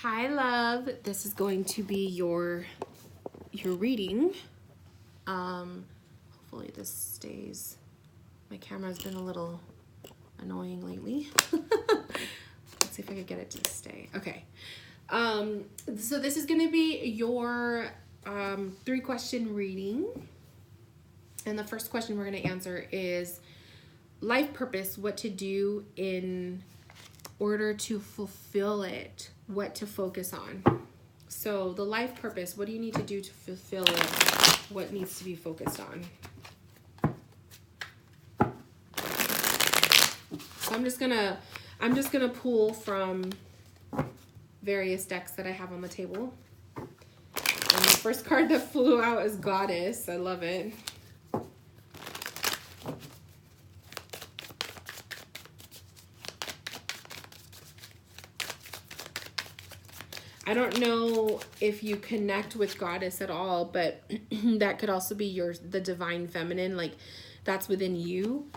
Hi, love. This is going to be your reading. Hopefully this stays. My camera's been a little annoying lately. Let's see if I can get it to stay. Okay. So this is going to be your 3-question reading. And the first question we're going to answer is life purpose, what to do in order to fulfill it, what to focus on. So the life purpose, what do you need to do to fulfill it? What needs to be focused on? So I'm just gonna pull from various decks that I have on the table. And the first card that flew out is Goddess. I love it. I don't know if you connect with Goddess at all, but that could also be the divine feminine, like that's within you.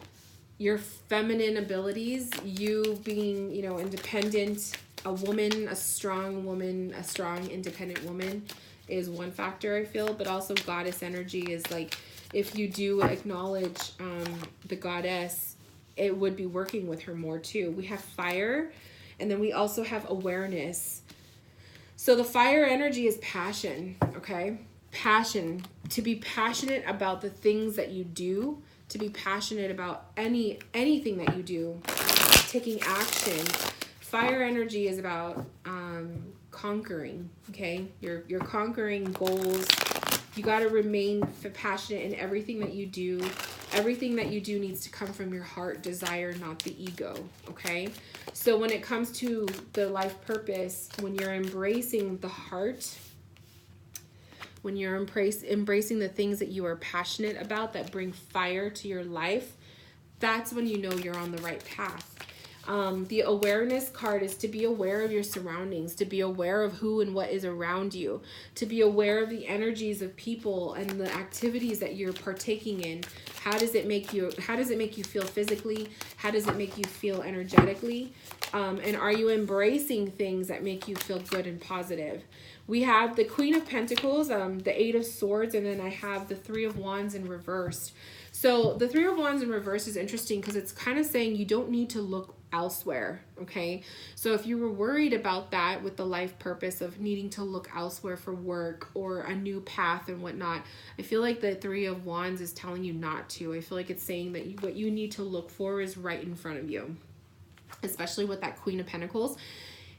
Your feminine abilities, you being, independent, a woman, a strong independent woman is one factor, I feel, but also Goddess energy is like, if you do acknowledge the Goddess, it would be working with her more too. We have fire, and then we also have awareness. So the fire energy is passion, okay? Passion, to be passionate about the things that you do, to be passionate about anything that you do, taking action. Fire energy is about conquering, okay? You're conquering goals. You got to remain passionate in everything that you do. Everything that you do needs to come from your heart desire, not the ego, okay? So when it comes to the life purpose, when you're embracing the heart, when you're embracing the things that you are passionate about that bring fire to your life, that's when you know you're on the right path. The awareness card is to be aware of your surroundings, to be aware of who and what is around you, to be aware of the energies of people and the activities that you're partaking in. How does it make you feel physically? How does it make you feel energetically? And are you embracing things that make you feel good and positive? We have the Queen of Pentacles, the Eight of Swords, and then I have the Three of Wands in reverse. So the Three of Wands in reverse is interesting because it's kind of saying you don't need to look elsewhere, okay? So if you were worried about that with the life purpose of needing to look elsewhere for work or a new path and whatnot, I feel like the Three of Wands is telling you not to. I feel like it's saying that what you need to look for is right in front of you, especially with that Queen of Pentacles.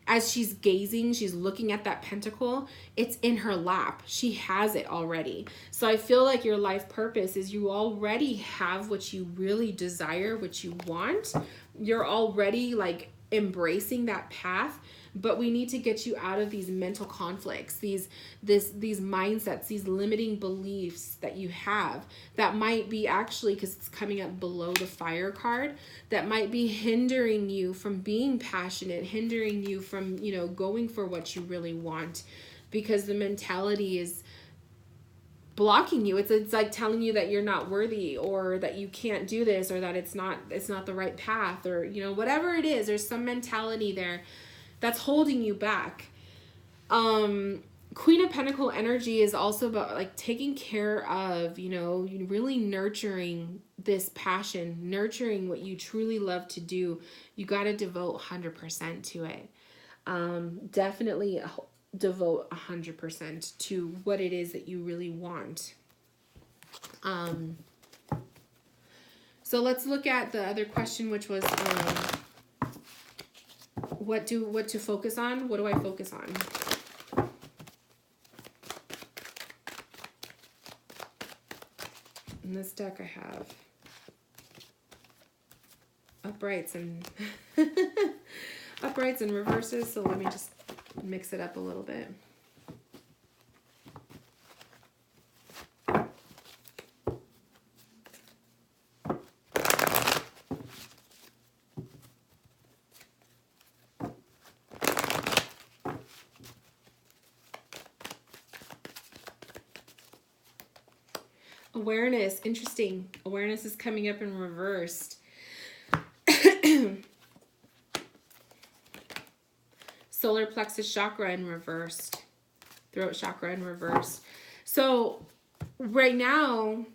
As she's gazing, she's looking at that pentacle, it's in her lap. She has it already. So I feel like your life purpose is you already have what you really desire, what you want. You're already like embracing that path, but we need to get you out of these mental conflicts, these mindsets, these limiting beliefs that you have that might be actually, because it's coming up below the fire card, that might be hindering you from being passionate, hindering you from, going for what you really want, because the mentality is blocking you. It's like telling you that you're not worthy, or that you can't do this, or that it's not the right path, or whatever it is. There's some mentality there that's holding you back. Queen of Pentacle energy is also about like taking care of, really nurturing this passion, nurturing what you truly love to do. You got to devote 100% to it. Definitely devote 100% to what it is that you really want. So let's look at the other question, which was what to focus on. What do I focus on? In this deck I have uprights and uprights and reverses, so let me just mix it up a little bit. Awareness, interesting. Awareness is coming up in reversed. So solar plexus chakra in reversed. Throat chakra in reversed. So right now,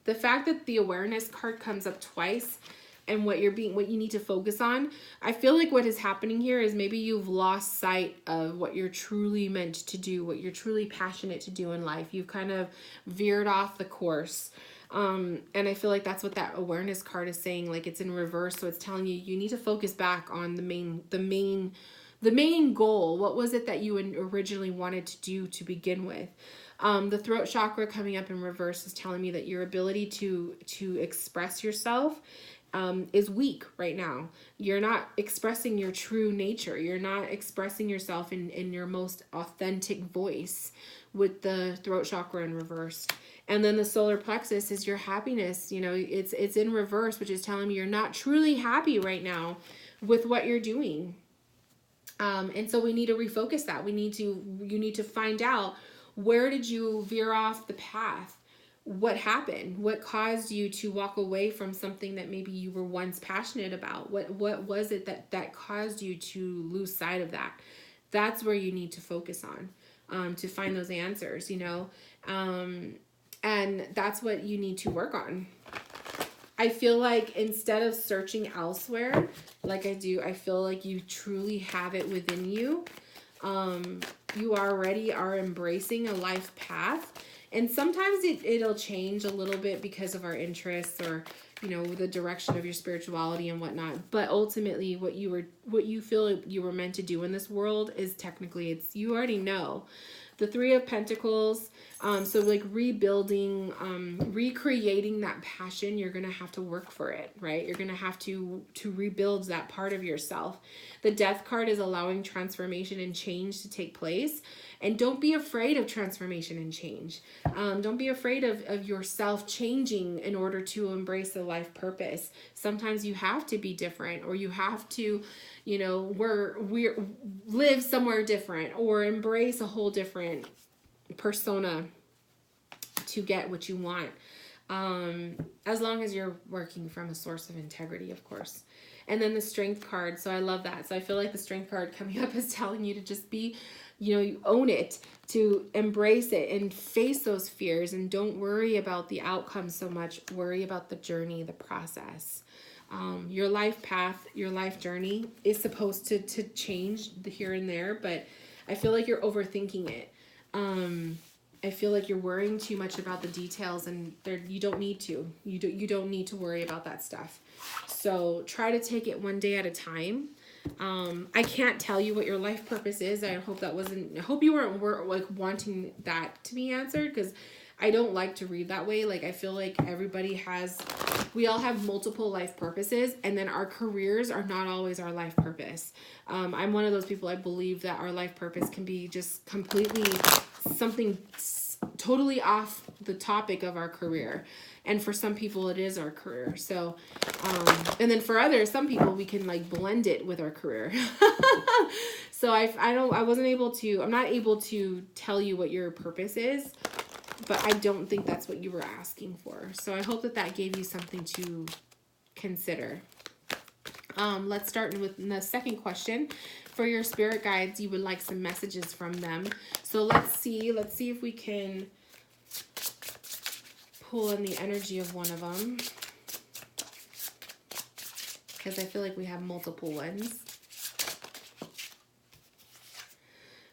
the fact that the awareness card comes up twice and what you need to focus on, I feel like what is happening here is maybe you've lost sight of what you're truly meant to do, what you're truly passionate to do in life. You've kind of veered off the course. And I feel like that's what that awareness card is saying. Like, it's in reverse. So it's telling you need to focus back on the main goal. What was it that you originally wanted to do to begin with? The throat chakra coming up in reverse is telling me that your ability to express yourself is weak right now. You're not expressing your true nature. You're not expressing yourself in your most authentic voice with the throat chakra in reverse. And then the solar plexus is your happiness. You know, it's in reverse, which is telling me you're not truly happy right now with what you're doing. And so we need to refocus that. You need to find out, where did you veer off the path? What happened? What caused you to walk away from something that maybe you were once passionate about? What was it that caused you to lose sight of that? That's where you need to focus on, to find those answers, you know? And that's what you need to work on. I feel like instead of searching elsewhere, like I do, I feel like you truly have it within you. You already are embracing a life path. And sometimes it'll change a little bit because of our interests, or, you know, the direction of your spirituality and whatnot. But ultimately, what you feel you were meant to do in this world is technically, you already know. The Three of Pentacles, so like rebuilding, recreating that passion, you're going to have to work for it, right? You're going to have to rebuild that part of yourself. The Death card is allowing transformation and change to take place. And don't be afraid of transformation and change. Don't be afraid of yourself changing in order to embrace a life purpose. Sometimes you have to be different, or you have to, you know, we live somewhere different, or embrace a whole different persona to get what you want. As long as you're working from a source of integrity, of course. And then the Strength card. So I love that. So I feel like the Strength card coming up is telling you to just be, you know, you own it, to embrace it and face those fears, and don't worry about the outcome so much. Worry about the journey, the process. Your life path, your life journey is supposed to change here and there, but I feel like you're overthinking it. I feel like you're worrying too much about the details, and you don't need to. You don't need to worry about that stuff. So try to take it one day at a time. I can't tell you what your life purpose is. I hope you weren't like wanting that to be answered, because I don't like to read that way. Like, I feel like we all have multiple life purposes, and then our careers are not always our life purpose. I'm one of those people. I believe that our life purpose can be just completely something totally off the topic of our career. And for some people it is our career. So, and then for others, some people, we can like blend it with our career. So I'm not able to tell you what your purpose is, but I don't think that's what you were asking for. So I hope that gave you something to consider. Let's start with the second question. For your spirit guides, you would like some messages from them. So let's see if we can pull in the energy of one of them, because I feel like we have multiple ones.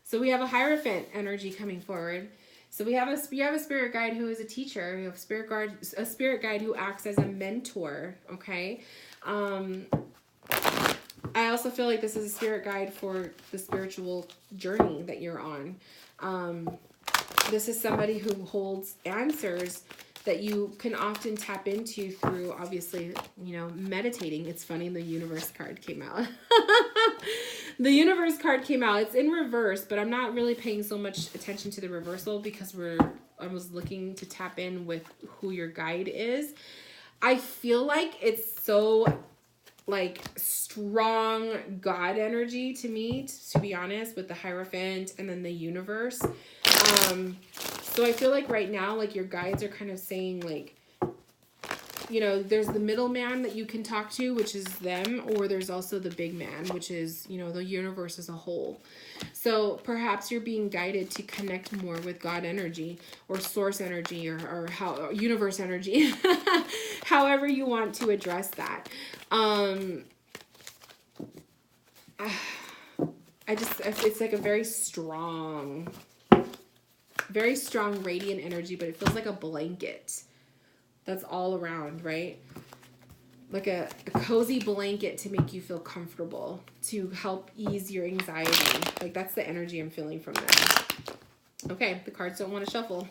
So we have a Hierophant energy coming forward. So we have a spirit guide who is a teacher. We have a spirit guide who acts as a mentor. Okay. I also feel like this is a spirit guide for the spiritual journey that you're on. This is somebody who holds answers that you can often tap into through, obviously, you know, meditating. It's funny, the Universe card came out. The Universe card came out. It's in reverse, but I'm not really paying so much attention to the reversal, because I was looking to tap in with who your guide is. I feel like it's so like strong God energy to me, to be honest, with the Hierophant and then the Universe. So I feel like right now, like, your guides are kind of saying, like, you know, there's the middleman that you can talk to, which is them, or there's also the big man, which is, you know, the universe as a whole. So perhaps you're being guided to connect more with God energy or source energy or how universe energy, however you want to address that. It's like a very strong radiant energy, but it feels like a blanket that's all around, right? Like a cozy blanket to make you feel comfortable, to help ease your anxiety. Like that's the energy I'm feeling from them. Okay, the cards don't want to shuffle.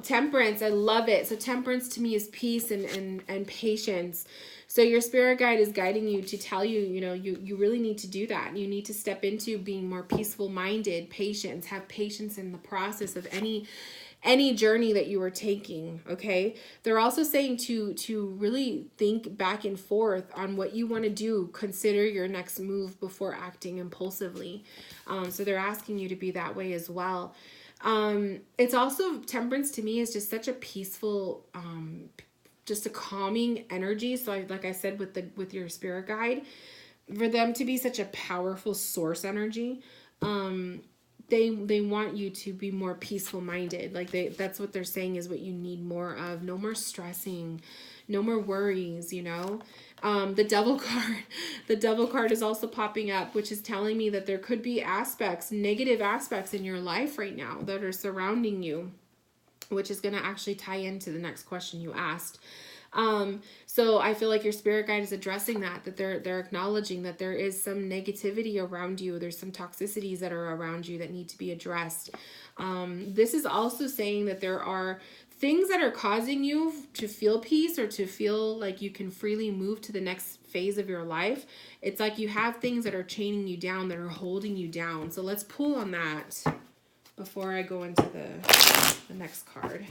Temperance, I love it. So temperance to me is peace and patience. So your spirit guide is guiding you to tell you, you know, you really need to do that. You need to step into being more peaceful minded, patience, have patience in the process of any journey that you are taking. Okay. They're also saying to really think back and forth on what you want to do. Consider your next move before acting impulsively. So they're asking you to be that way as well. It's also, temperance to me is just such a peaceful, just a calming energy. So like I said, with your spirit guide, for them to be such a powerful source energy, they want you to be more peaceful minded. Like that's what they're saying is what you need more of. No more stressing, no more worries, you know. The devil card is also popping up, which is telling me that there could be negative aspects in your life right now that are surrounding you, which is going to actually tie into the next question you asked. So I feel like your spirit guide is addressing that they're acknowledging that there is some negativity around you. There's some toxicities that are around you that need to be addressed. This is also saying that there are things that are causing you to feel peace or to feel like you can freely move to the next phase of your life. It's like you have things that are chaining you down, that are holding you down. So let's pull on that before I go into the next card.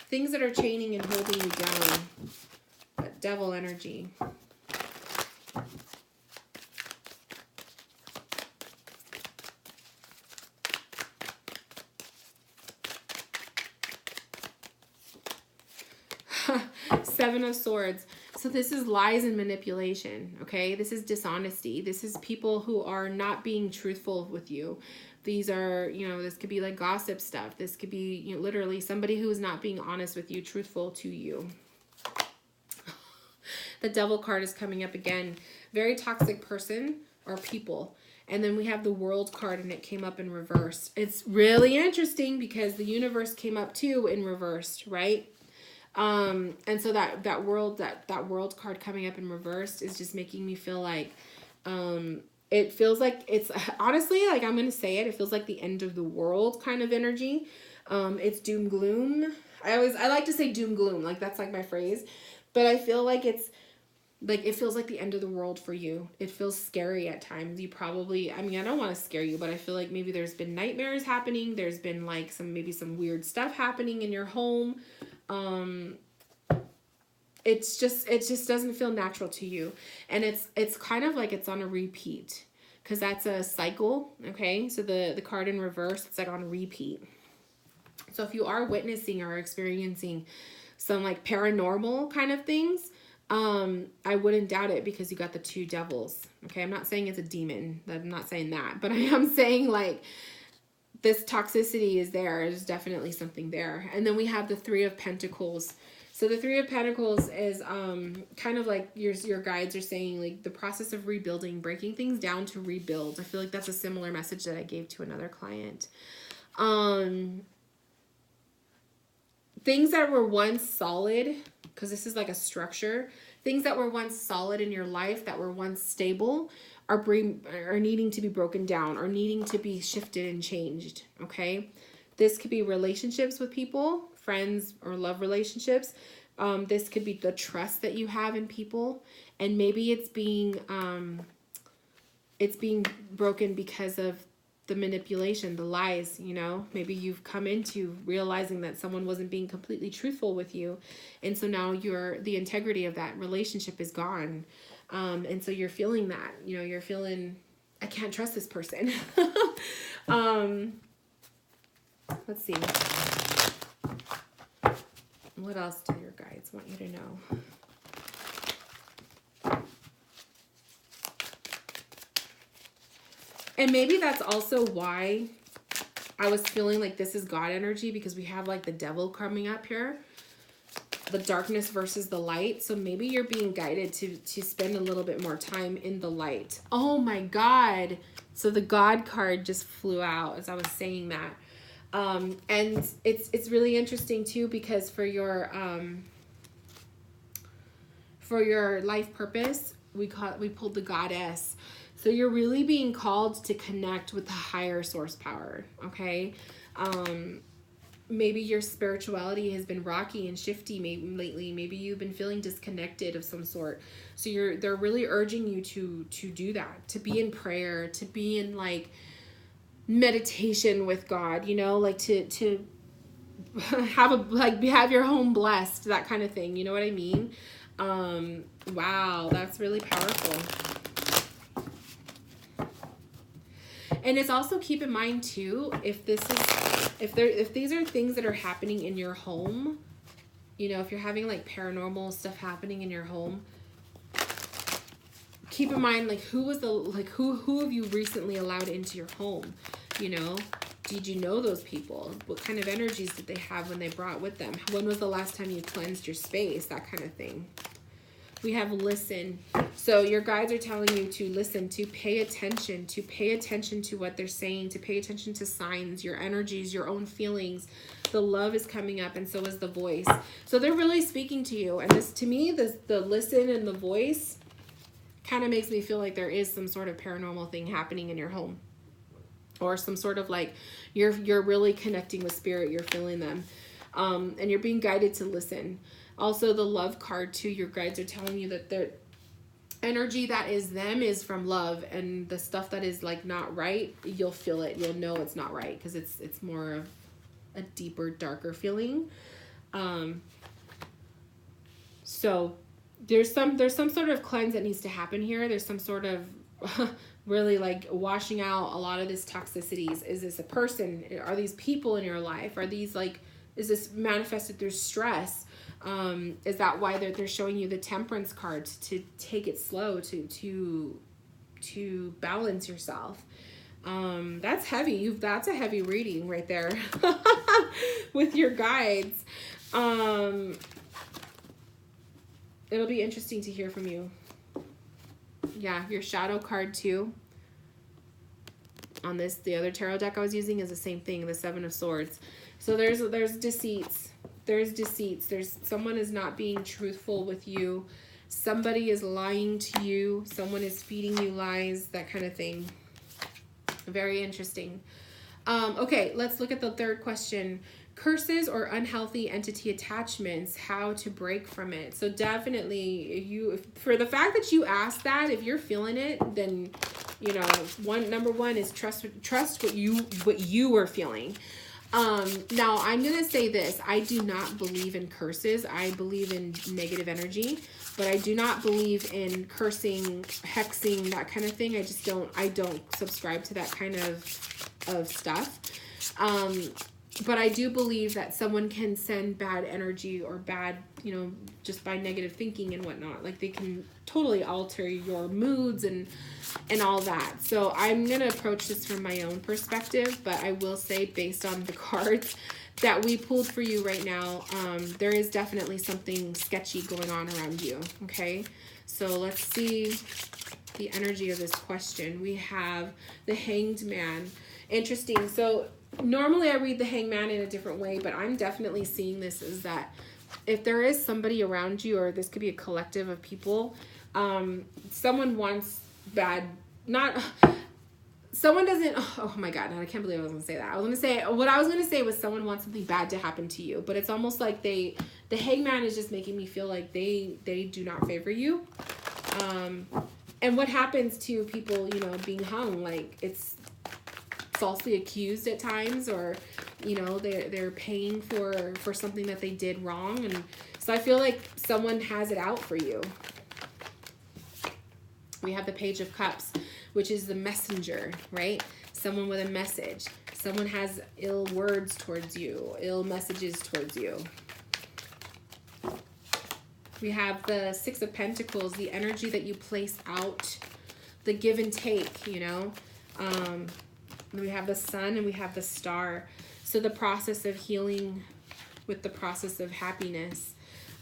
Things that are chaining and holding you down. That devil energy. Seven of Swords. So this is lies and manipulation, okay? This is dishonesty. This is people who are not being truthful with you. These are, you know, this could be like gossip stuff. This could be, you know, literally somebody who is not being honest with you, truthful to you. The Devil card is coming up again. Very toxic person or people. And then we have the World card and it came up in reverse. It's really interesting because the universe came up too in reversed, right? And so that world card coming up in reversed is just making me feel like, it feels like it's honestly, like I'm going to say it feels like the end of the world kind of energy. It's doom gloom. I like to say doom gloom, like that's like my phrase, but I feel like it's like, it feels like the end of the world for you. It feels scary at times. You probably, I mean, I don't want to scare you, but I feel like maybe there's been nightmares happening. There's been like maybe some weird stuff happening in your home. It just doesn't feel natural to you. And it's kind of like it's on a repeat because that's a cycle. Okay. So the card in reverse, it's like on repeat. So if you are witnessing or experiencing some like paranormal kind of things, I wouldn't doubt it because you got the two devils. Okay. I'm not saying it's a demon. I'm not saying that, but I am saying like this toxicity is there. There's definitely something there. And then we have the Three of Pentacles. So the Three of Pentacles is kind of like your guides are saying, like the process of rebuilding, breaking things down to rebuild. I feel like that's a similar message that I gave to another client. Things that were once solid, because this is like a structure, things that were once solid in your life, that were once stable, are needing to be broken down or needing to be shifted and changed, okay? This could be relationships with people, friends or love relationships. This could be the trust that you have in people, and maybe it's being broken because of the manipulation, the lies, you know. Maybe you've come into realizing that someone wasn't being completely truthful with you, and so now the integrity of that relationship is gone. And so you're feeling that, you know, you're feeling, I can't trust this person. Let's see. What else do your guides want you to know? And maybe that's also why I was feeling like this is God energy, because we have like the devil coming up here, the darkness versus the light. So maybe you're being guided to spend a little bit more time in the light. Oh my God. So the God card just flew out as I was saying that. And it's really interesting too, because for your life purpose, we pulled the Goddess. So you're really being called to connect with the higher source power, okay? Maybe your spirituality has been rocky and shifty lately. Maybe you've been feeling disconnected of some sort. So they're really urging you to do that, to be in prayer, to be in like meditation with God, you know, like to have your home blessed, that kind of thing. You know what I mean? Wow, that's really powerful. And it's also, keep in mind too, if these are things that are happening in your home, you know, if you're having like paranormal stuff happening in your home, keep in mind like who have you recently allowed into your home? You know, did you know those people? What kind of energies did they have when they brought with them? When was the last time you cleansed your space? That kind of thing. We have listen. So your guides are telling you to listen, to pay attention to what they're saying, to pay attention to signs, your energies, your own feelings. The love is coming up, and so is the voice. So they're really speaking to you. And this, to me, the listen and the voice kind of makes me feel like there is some sort of paranormal thing happening in your home, or some sort of like you're really connecting with spirit. You're feeling them, and you're being guided to listen. Also, the love card too, your guides are telling you that their energy that is them is from love, and the stuff that is like not right, you'll feel it. You'll know it's not right, because it's more of a deeper, darker feeling. So there's some sort of cleanse that needs to happen here. There's some sort of really like washing out a lot of this toxicities. Is this a person? Are these people in your life? Are these like, is this manifested through stress? Is that why they're showing you the Temperance card, to take it slow, to balance yourself? That's heavy. That's a heavy reading right there with your guides. It'll be interesting to hear from you. Yeah, your shadow card too. On this, the other tarot deck I was using is the same thing, the Seven of Swords. So there's deceits. There's deceits. There's someone is not being truthful with you. Somebody is lying to you. Someone is feeding you lies, that kind of thing. Very interesting. Okay, let's look at the third question. Curses or unhealthy entity attachments, how to break from it. So definitely, for the fact that you asked that, if you're feeling it, then, you know, number one is trust what you are feeling. Now I'm going to say this. I do not believe in curses. I believe in negative energy, but I do not believe in cursing, hexing, that kind of thing. I don't subscribe to that kind of stuff. But I do believe that someone can send bad energy or bad, you know, just by negative thinking and whatnot. Like they can totally alter your moods and all that. So I'm going to approach this from my own perspective, but I will say, based on the cards that we pulled for you right now, there is definitely something sketchy going on around you. Okay. So let's see the energy of this question. We have the Hanged Man. Interesting. So normally I read the Hangman in a different way, but I'm definitely seeing this as that if there is somebody around you, or this could be a collective of people, someone wants someone doesn't, oh my God, I can't believe I was going to say that. What I was going to say was someone wants something bad to happen to you, but it's almost like the Hangman is just making me feel like they do not favor you. And what happens to people, you know, being hung, like it's falsely accused at times, or, you know, they're paying for something that they did wrong. And so I feel like someone has it out for you. We have the Page of Cups, which is the messenger, right? Someone with a message. Someone has ill words towards you, ill messages towards you. We have the Six of Pentacles, the energy that you place out, the give and take, you know. We have the Sun and we have the Star. So the process of healing with the process of happiness.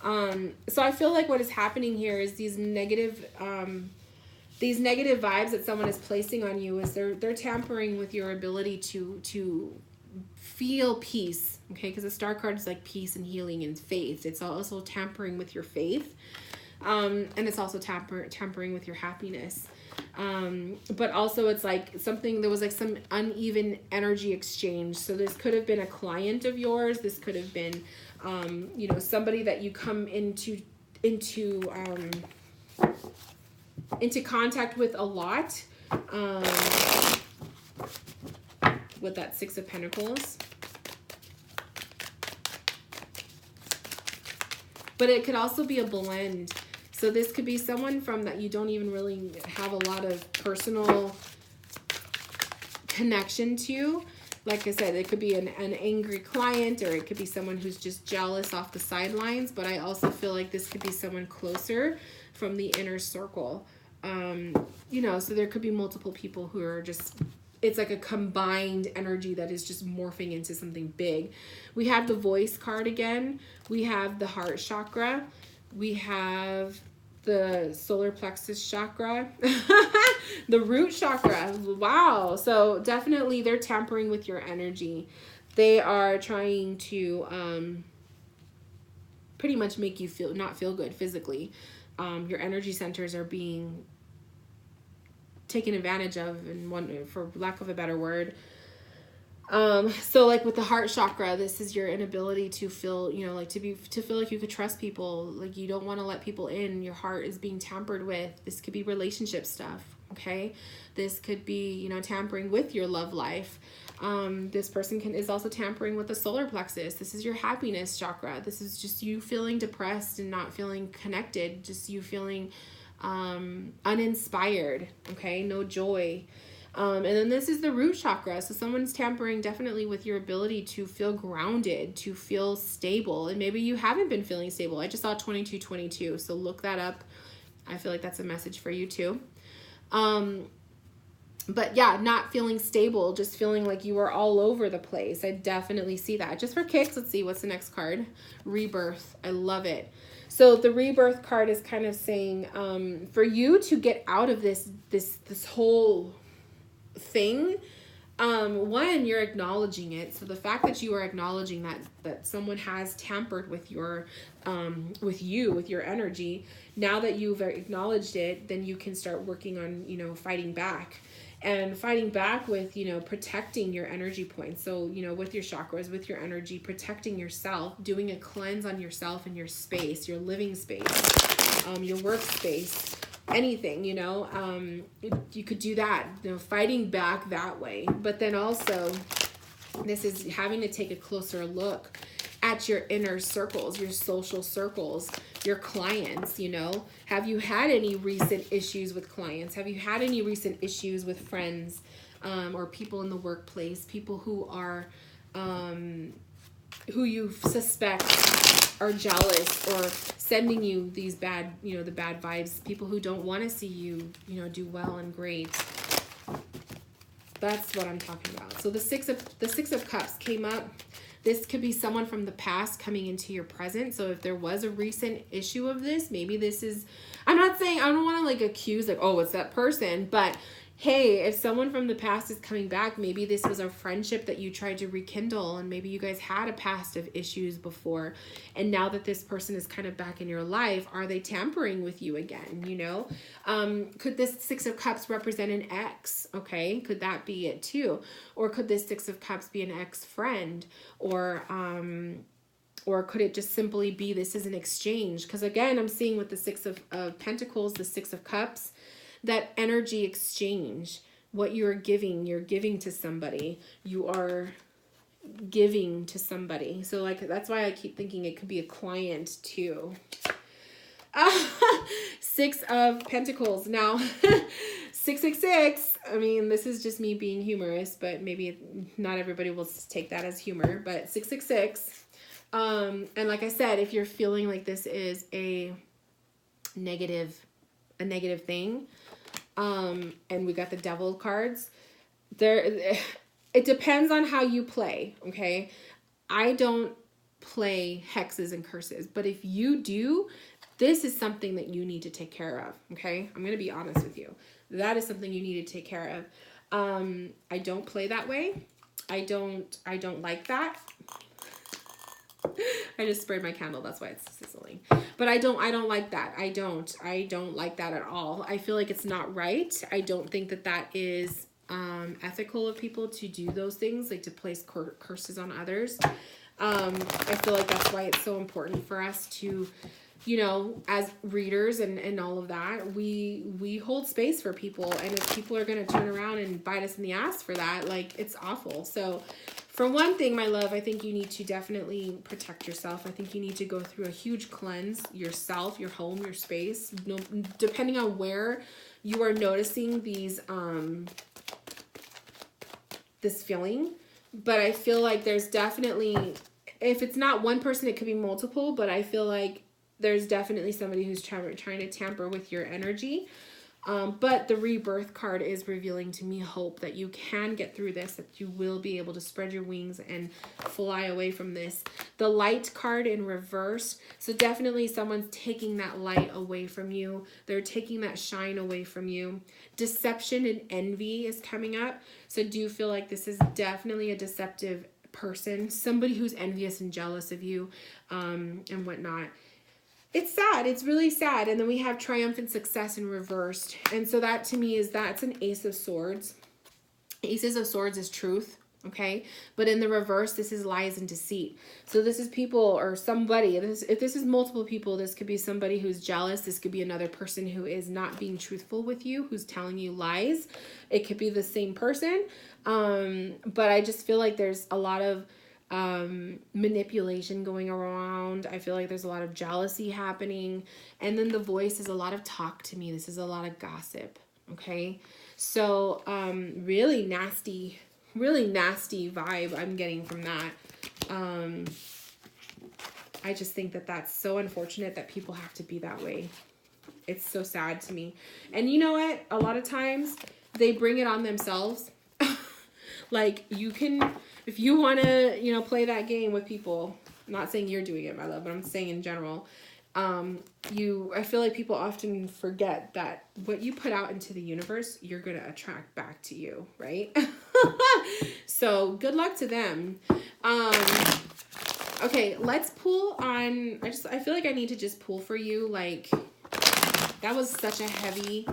So I feel like what is happening here is these negative vibes that someone is placing on you is they're tampering with your ability to feel peace, okay? Because the Star card is like peace and healing and faith. It's also tampering with your faith, and it's also tampering with your happiness. But also it's like there was like some uneven energy exchange. So this could have been a client of yours. This could have been, you know, somebody that you come into contact with a lot, with that Six of Pentacles. But it could also be a blend. So this could be someone from that you don't even really have a lot of personal connection to. Like I said, it could be an angry client, or it could be someone who's just jealous off the sidelines. But I also feel like this could be someone closer from the inner circle. You know, so there could be multiple people who are just, it's like a combined energy that is just morphing into something big. We have the Voice card again. We have the heart chakra. We have the solar plexus chakra, the root chakra. Wow. So definitely they're tampering with your energy. They are trying to pretty much make you not feel good physically. Your energy centers are being taken advantage of, for lack of a better word. So like with the heart chakra, this is your inability to feel, you know, like to feel like you could trust people, like you don't want to let people in. Your heart is being tampered with. This could be relationship stuff. Okay. This could be, you know, tampering with your love life. This person is also tampering with the solar plexus. This is your happiness chakra. This is just you feeling depressed and not feeling connected. Just you feeling, uninspired. Okay. No joy. And then this is the root chakra. So someone's tampering definitely with your ability to feel grounded, to feel stable. And maybe you haven't been feeling stable. I just saw 2222. So look that up. I feel like that's a message for you too. But yeah, not feeling stable, just feeling like you are all over the place. I definitely see that. Just for kicks, let's see, what's the next card? Rebirth. I love it. So the Rebirth card is kind of saying, for you to get out of this whole thing, one, you're acknowledging it. So the fact that you are acknowledging that someone has tampered with your with your energy, now that you've acknowledged it, then you can start working on, you know, fighting back with, you know, protecting your energy points. So, you know, with your chakras, with your energy, protecting yourself, doing a cleanse on yourself and your space, your living space, your workspace, anything, you know, you could do that, you know, fighting back that way. But then also this is having to take a closer look at your inner circles, your social circles, your clients, you know. Have you had any recent issues with clients? Have you had any recent issues with friends, or people in the workplace, people who are, who you suspect are jealous or sending you these bad, you know, the bad vibes, people who don't want to see you, you know, do well and great. That's what I'm talking about. So the Six of Cups came up. This could be someone from the past coming into your present. So if there was a recent issue of this, maybe this is, I'm not saying, I don't want to like accuse like, oh, it's that person, but hey, if someone from the past is coming back, maybe this was a friendship that you tried to rekindle, and maybe you guys had a past of issues before, and now that this person is kind of back in your life, are they tampering with you again, you know? Could this Six of Cups represent an ex? Okay, could that be it too? Or could this Six of Cups be an ex-friend? Or could it just simply be this is an exchange? Because again, I'm seeing with the Six of Pentacles, the Six of Cups, that energy exchange, what you're giving to somebody. You are giving to somebody. So like, that's why I keep thinking it could be a client too. Six of Pentacles. Now, 666, I mean, this is just me being humorous, but maybe not everybody will take that as humor, but 666, And like I said, if you're feeling like this is a negative thing, and we got the devil cards there, it depends on how you play. Okay. I don't play hexes and curses, but if you do, this is something that you need to take care of. Okay. I'm going to be honest with you. That is something you need to take care of. I don't play that way. I don't like that. I just sprayed my candle. That's why it's sizzling. But I don't like that. I don't like that at all. I feel like it's not right. I don't think that that is ethical of people to do those things, like to place curses on others. I feel like that's why it's so important for us to, you know, as readers and all of that, we hold space for people. And if people are going to turn around and bite us in the ass for that, like, it's awful. So for one thing, my love, I think you need to definitely protect yourself. I think you need to go through a huge cleanse yourself, your home, your space, depending on where you are noticing these, this feeling. But I feel like there's definitely, if it's not one person, it could be multiple, but I feel like there's definitely somebody who's trying to tamper with your energy. But the rebirth card is revealing to me hope that you can get through this, that you will be able to spread your wings and fly away from this. The light card in reverse. So definitely someone's taking that light away from you. They're taking that shine away from you. Deception and envy is coming up. So do you feel like this is definitely a deceptive person, somebody who's envious and jealous of you, and whatnot. It's sad. It's really sad. And then we have triumphant success in reversed. And so that to me that's an Ace of Swords. Aces of Swords is truth. Okay. But in the reverse, this is lies and deceit. So this is people or somebody. If this is multiple people, this could be somebody who's jealous. This could be another person who is not being truthful with you, who's telling you lies. It could be the same person. But I just feel like there's a lot of manipulation going around. I feel like there's a lot of jealousy happening. And then the voice is a lot of talk to me. This is a lot of gossip. Okay. So, really nasty vibe I'm getting from that. I just think that that's so unfortunate that people have to be that way. It's so sad to me. And you know what? A lot of times they bring it on themselves. Like, you can, if you want to, you know, play that game with people, I'm not saying you're doing it, my love, but I'm saying in general, I feel like people often forget that what you put out into the universe, you're going to attract back to you, right? So good luck to them. Okay, let's pull on, I feel like I need to just pull for you. Like, that was such a heavy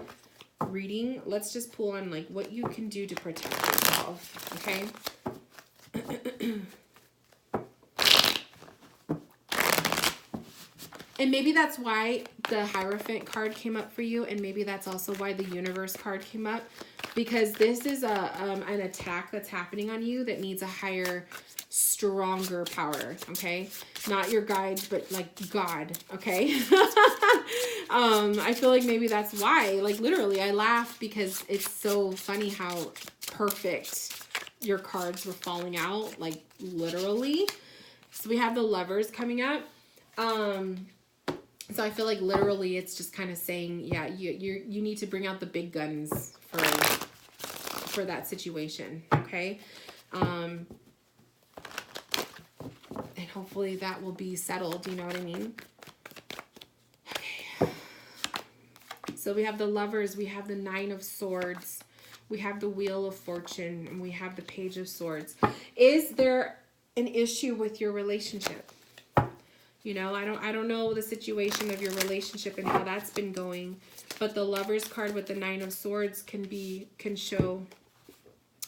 reading. Let's just pull on like what you can do to protect yourself. Okay. And maybe that's why the Hierophant card came up for you. And maybe that's also why the Universe card came up. Because this is an attack that's happening on you that needs a higher, stronger power. Okay. Not your guides, but like God. Okay. I feel like maybe that's why. Like, literally, I laugh because it's so funny how perfect your cards were falling out. Like, literally. So we have the Lovers coming up. So I feel like literally it's just kind of saying, yeah, you need to bring out the big guns for that situation, okay? And hopefully that will be settled, you know what I mean? Okay. So we have the Lovers, we have the Nine of Swords, we have the Wheel of Fortune, and we have the Page of Swords. Is there an issue with your relationship? You know, I don't know the situation of your relationship and how that's been going, but the Lovers card with the Nine of Swords can show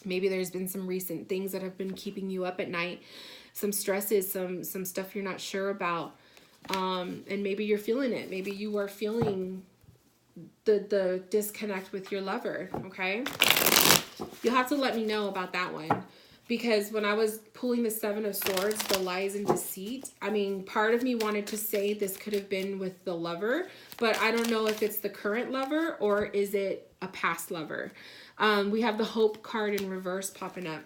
maybe there's been some recent things that have been keeping you up at night, some stresses, some stuff you're not sure about, and maybe you're feeling it. Maybe you are feeling the disconnect with your lover. Okay, you'll have to let me know about that one. Because when I was pulling the Seven of Swords, the lies and deceit, I mean, part of me wanted to say this could have been with the lover, but I don't know if it's the current lover or is it a past lover. We have the Hope card in reverse popping up.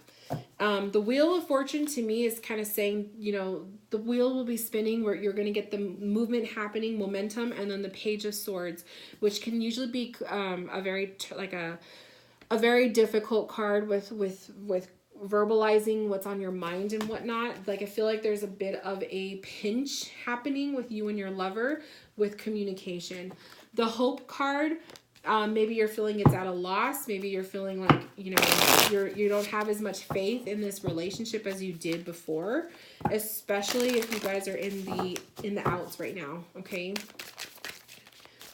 The Wheel of Fortune to me is kind of saying, you know, the wheel will be spinning where you're going to get the movement happening, momentum, and then the Page of Swords, which can usually be a very a very difficult card with verbalizing what's on your mind and whatnot. Like, I feel like there's a bit of a pinch happening with you and your lover with communication. The Hope card, maybe you're feeling it's at a loss. Maybe you're feeling like, you know, you don't have as much faith in this relationship as you did before, especially if you guys are in the outs right now, okay?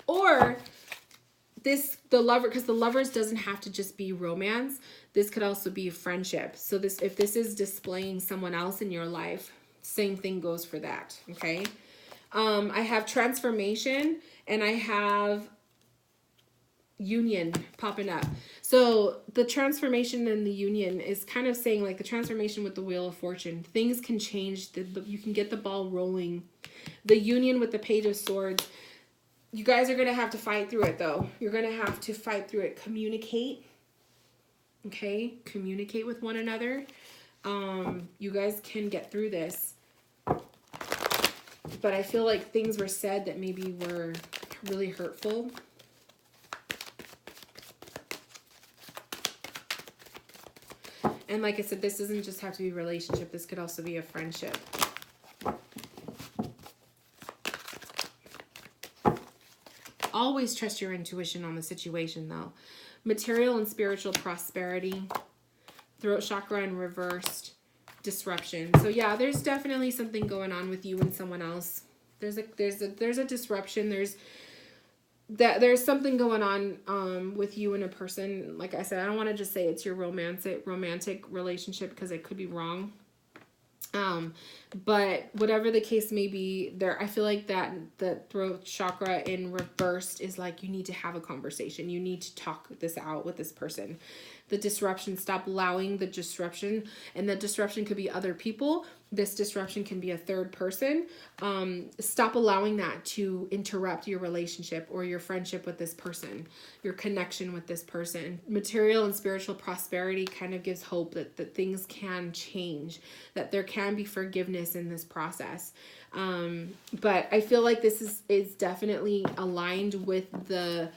Or the lover, because the lovers doesn't have to just be romance. This could also be friendship. So if this is displaying someone else in your life, same thing goes for that, okay? I have transformation and I have union popping up. So the transformation and the union is kind of saying, like, the transformation with the Wheel of Fortune, things can change. You can get the ball rolling. The union with the Page of Swords, you guys are going to have to fight through it, though. You're going to have to fight through it. Communicate. Okay? Communicate with one another. You guys can get through this. But I feel like things were said that maybe were really hurtful. And like I said, this doesn't just have to be a relationship. This could also be a friendship. Always trust your intuition on the situation, though. Material and spiritual prosperity. Throat chakra in reversed. Disruption. So yeah, there's definitely something going on with you and someone else. There's a disruption. There's something going on with you and a person. Like I said, I don't want to just say it's your romantic relationship, because it could be wrong. But whatever the case may be, there, I feel like that the throat chakra in reversed is like, you need to have a conversation. You need to talk this out with this person. The disruption, stop allowing the disruption, and the disruption could be other people. This disruption can be a third person. Stop allowing that to interrupt your relationship or your friendship with this person, your connection with this person. Material and spiritual prosperity kind of gives hope that things can change, that there can be forgiveness in this process. But I feel like this is definitely aligned with the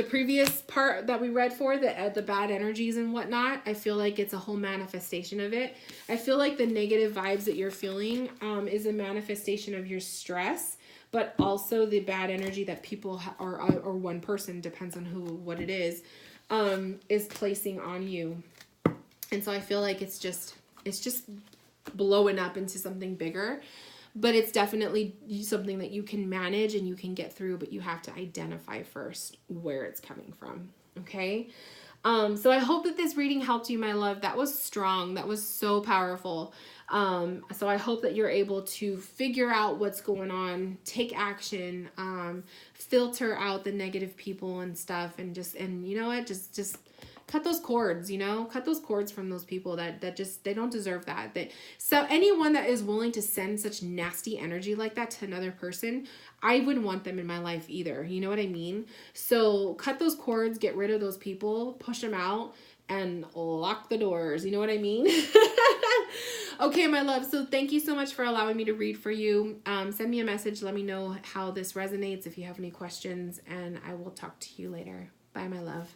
previous part that we read for the bad energies and whatnot. I feel like it's a whole manifestation of it. I feel like the negative vibes that you're feeling is a manifestation of your stress, but also the bad energy that people or one person, depends on what it is placing on you. And so I feel like it's just blowing up into something bigger. But it's definitely something that you can manage and you can get through, but you have to identify first where it's coming from, okay? So I hope that this reading helped you, my love. That was strong. That was so powerful. So I hope that you're able to figure out what's going on, take action, filter out the negative people and stuff, and you know what, just cut those cords, cut those cords from those people that just, they don't deserve that. So anyone that is willing to send such nasty energy like that to another person, I wouldn't want them in my life either. You know what I mean? So cut those cords, get rid of those people, push them out, and lock the doors. You know what I mean? Okay, my love. So thank you so much for allowing me to read for you. Send me a message. Let me know how this resonates, if you have any questions, and I will talk to you later. Bye, my love.